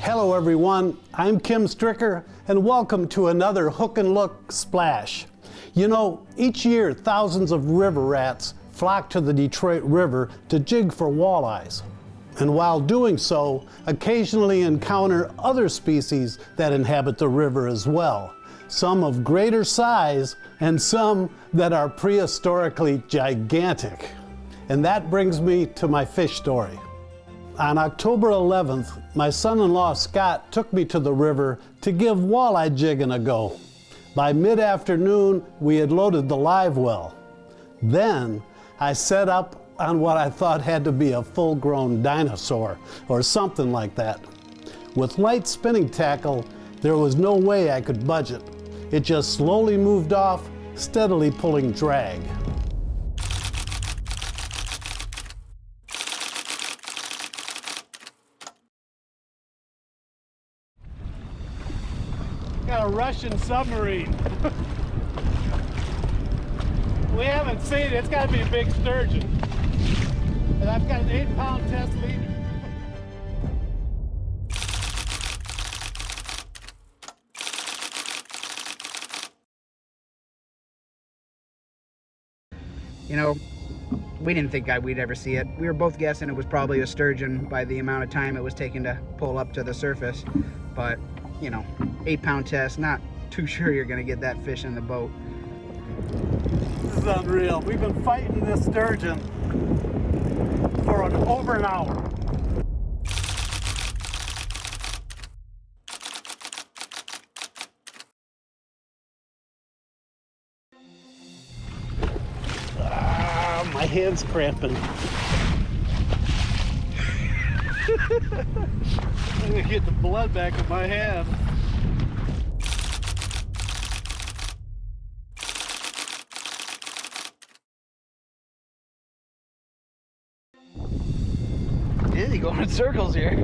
Hello everyone, I'm Kim Stricker and welcome to another Hook and Look Splash. You know, each year thousands of river rats flock to the Detroit River to jig for walleyes. And while doing so, occasionally encounter other species that inhabit the river as well. Some of greater size and some that are prehistorically gigantic. And that brings me to my fish story. On October 11th, my son-in-law Scott took me to the river to give walleye jigging a go. By mid-afternoon, we had loaded the live well. Then I set up on what I thought had to be a full-grown dinosaur or something like that. With light spinning tackle, there was no way I could budge it. It just slowly moved off, steadily pulling drag. Got a Russian submarine. We haven't seen it. It's got to be a big sturgeon. And I've got an 8-pound test leader. You know, we didn't think we'd ever see it. We were both guessing it was probably a sturgeon by the amount of time it was taking to pull up to the surface. But, you know, 8-pound test, not too sure you're going to get that fish in the boat. This is unreal. We've been fighting this sturgeon for over an hour. My hand's cramping. I'm gonna get the blood back in my hand. Is he going in circles here?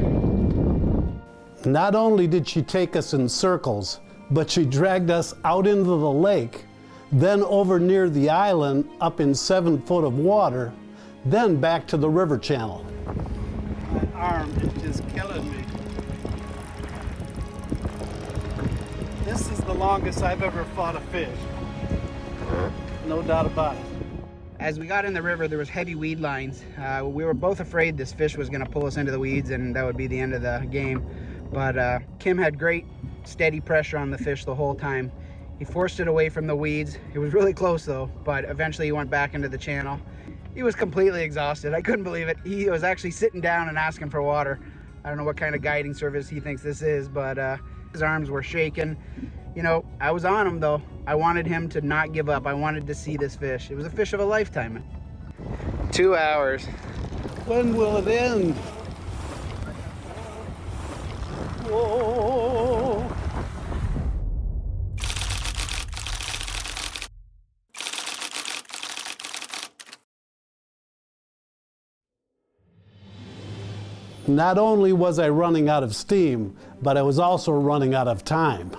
Not only did she take us in circles, but she dragged us out into the lake, then over near the island up in 7 foot of water, then back to the river channel. My arm is just killing me. This is the longest I've ever fought a fish. No doubt about it. As we got in the river, there was heavy weed lines. We were both afraid this fish was going to pull us into the weeds and that would be the end of the game. But Kim had great steady pressure on the fish the whole time. He forced it away from the weeds. It was really close though, but eventually he went back into the channel. He was completely exhausted. I couldn't believe it. He was actually sitting down and asking for water. I don't know what kind of guiding service he thinks this is, but his arms were shaking. You know, I was on him though. I wanted him to not give up. I wanted to see this fish. It was a fish of a lifetime. 2 hours. When will it end? Whoa. Not only was I running out of steam, but I was also running out of time.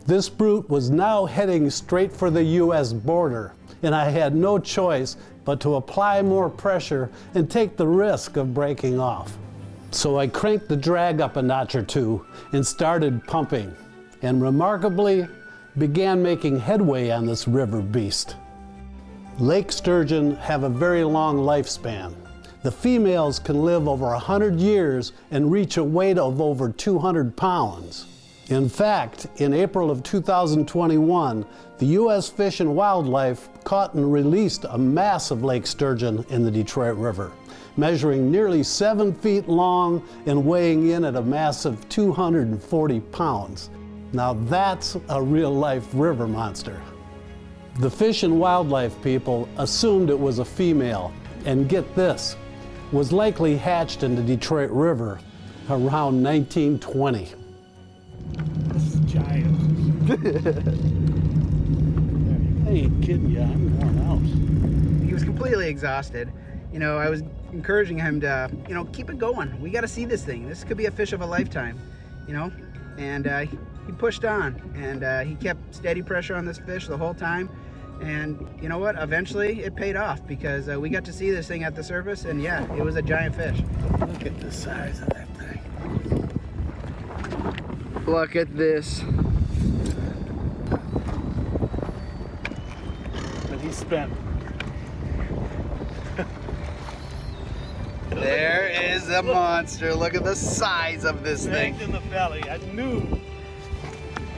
This brute was now heading straight for the US border, and I had no choice but to apply more pressure and take the risk of breaking off. So I cranked the drag up a notch or two and started pumping, and remarkably began making headway on this river beast. Lake sturgeon have a very long lifespan. The females can live over 100 years and reach a weight of over 200 pounds. In fact, in April of 2021, the U.S. Fish and Wildlife caught and released a massive lake sturgeon in the Detroit River, measuring nearly 7 feet long and weighing in at a massive 240 pounds. Now that's a real-life river monster. The Fish and Wildlife people assumed it was a female, and get this, was likely hatched in the Detroit River around 1920. This is giant. I ain't kidding you, I'm worn out. He was completely exhausted. You know, I was encouraging him to, you know, keep it going. We got to see this thing. This could be a fish of a lifetime, you know? And he pushed on, and he kept steady pressure on this fish the whole time. And you know what? Eventually it paid off because we got to see this thing at the surface, and yeah, it was a giant fish. Look at the size of that thing. Look at this. And he spent. There is the monster. Look at the size of this thing. In the belly. I knew.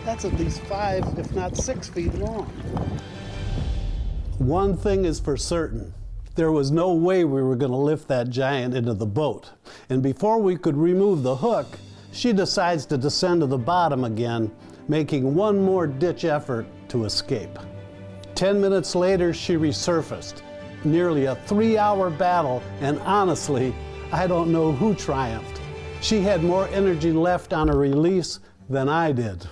That's at least 5, if not 6 feet long. One thing is for certain. There was no way we were going to lift that giant into the boat. And before we could remove the hook, she decides to descend to the bottom again, making one more ditch effort to escape. 10 minutes later, she resurfaced. Nearly a 3-hour battle, and honestly, I don't know who triumphed. She had more energy left on her release than I did.